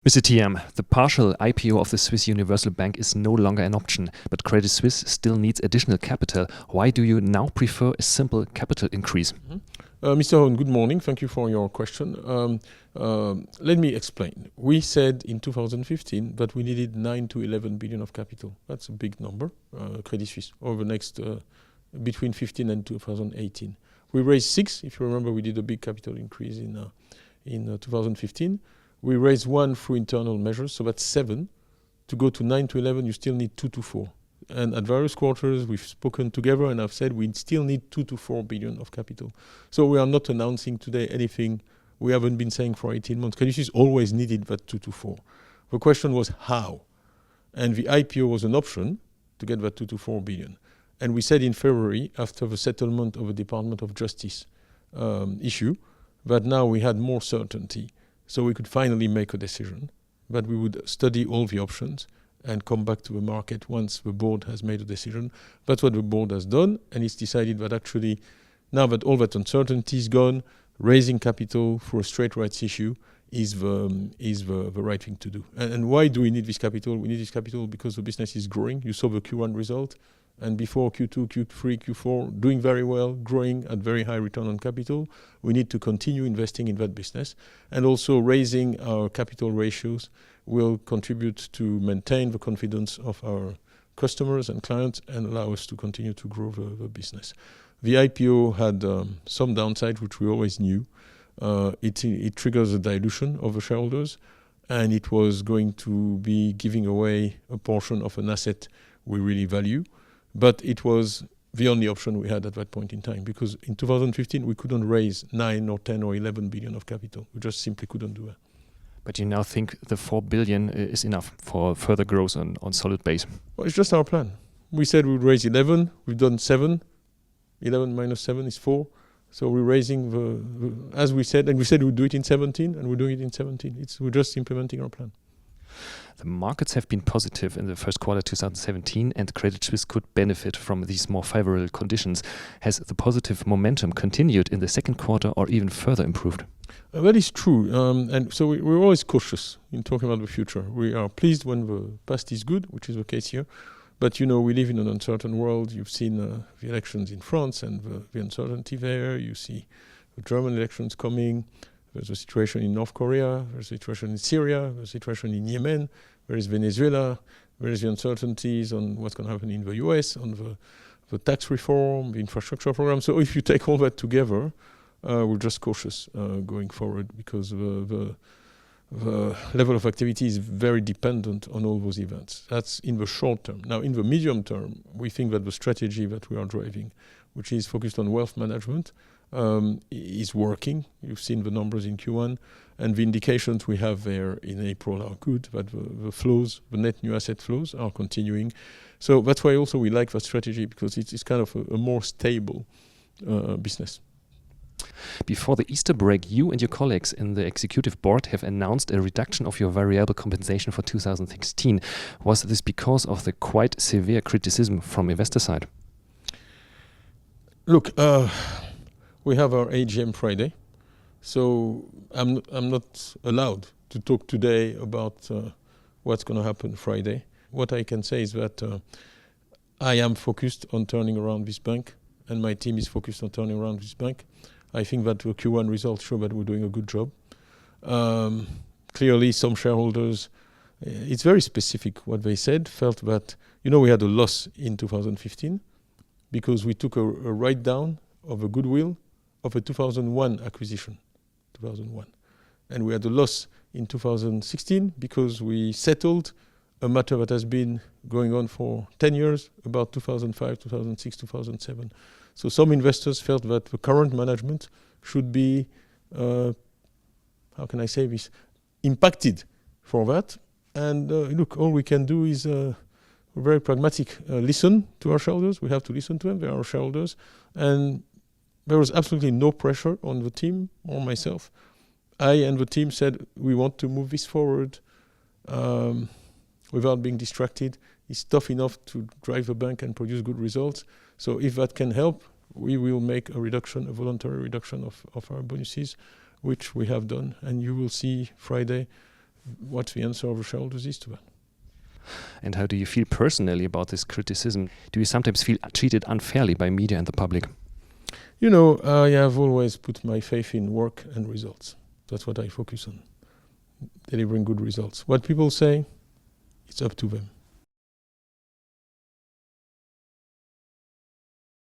Mr. Thiam, the partial IPO of the Swiss Universal Bank is no longer an option, but Credit Suisse still needs additional capital. Why do you now prefer a simple capital increase? Mr. Hohn, good morning. Thank you for your question. Let me explain. We said in 2015 that we needed 9 to 11 billion of capital. That's a big number, Credit Suisse, over the next between 15 and 2018. We raised 6. If you remember, we did a big capital increase in 2015. We raised 1 through internal measures, so that's 7. To go to 9 to 11, you still need 2 to 4. And at various quarters, we've spoken together, and I've said we still need 2 to 4 billion of capital. So we are not announcing today anything we haven't been saying for 18 months. Credit Suisse always needed that 2 to 4. The question was how? And the IPO was an option to get that 2 to 4 billion. And we said in February, after the settlement of the Department of Justice issue, that now we had more certainty. So we could finally make a decision, but we would study all the options and come back to the market once the board has made a decision. That's what the board has done, and it's decided that actually, now that all that uncertainty is gone, raising capital for a straight rights issue is the right thing to do. And why do we need this capital? We need this capital because the business is growing. You saw the Q1 result, and before Q2, Q3, Q4, doing very well, growing at very high return on capital. We need to continue investing in that business. And also raising our capital ratios will contribute to maintain the confidence of our customers and clients and allow us to continue to grow the business. The IPO had some downside, which we always knew. It triggers a dilution of the shareholders, and it was going to be giving away a portion of an asset we really value. But it was the only option we had at that point in time, because in 2015 we couldn't raise 9 or 10 or 11 billion of capital. We just simply couldn't do that. But you now think the 4 billion is enough for further growth on solid base? Well, it's just our plan. We said we would raise 11. We've done 7. 11 minus 7 is 4. So we're raising as we said, and we said we'd do it in 17, and we're doing it in 17. We're just implementing our plan. The markets have been positive in the first quarter 2017, and Credit Suisse could benefit from these more favorable conditions. Has the positive momentum continued in the second quarter or even further improved? That is true. And so we're always cautious in talking about the future. We are pleased when the past is good, which is the case here. But, you know, we live in an uncertain world. You've seen the elections in France and the uncertainty there. You see the German elections coming. There's a situation in North Korea, there's a situation in Syria, there's a situation in Yemen, there is Venezuela, there is the uncertainties on what's going to happen in the US, on the tax reform, the infrastructure program. So if you take all that together, we're just cautious going forward, because the level of activity is very dependent on all those events. That's in the short term. Now, in the medium term, we think that the strategy that we are driving, which is focused on wealth management, is working. You've seen the numbers in Q1, and the indications we have there in April are good, that the flows, the net new asset flows are continuing. So that's why also we like that strategy, because it's kind of a more stable business. Before the Easter break, you and your colleagues in the executive board have announced a reduction of your variable compensation for 2016. Was this because of the quite severe criticism from investor side? Look, we have our AGM Friday, so I'm not allowed to talk today about what's going to happen Friday. What I can say is that I am focused on turning around this bank, and my team is focused on turning around this bank. I think that the Q1 results show that we're doing a good job. Clearly, some shareholders, it's very specific what they said, felt that, you know, we had a loss in 2015 because we took a write-down of a goodwill of a 2001 acquisition, 2001. And we had a loss in 2016 because we settled a matter that has been going on for 10 years, about 2005, 2006, 2007. So some investors felt that the current management should be, how can I say this, impacted for that. And look, all we can do is very pragmatic, listen to our shareholders. We have to listen to them, they are our shareholders. And there was absolutely no pressure on the team or myself. I and the team said we want to move this forward without being distracted. It's tough enough to drive a bank and produce good results. So if that can help, we will make a reduction, a voluntary reduction of our bonuses, which we have done. And you will see Friday what the answer of the shareholders is to that. And how do you feel personally about this criticism? Do you sometimes feel treated unfairly by media and the public? You know, I have always put my faith in work and results. That's what I focus on, delivering good results. What people say, it's up to them.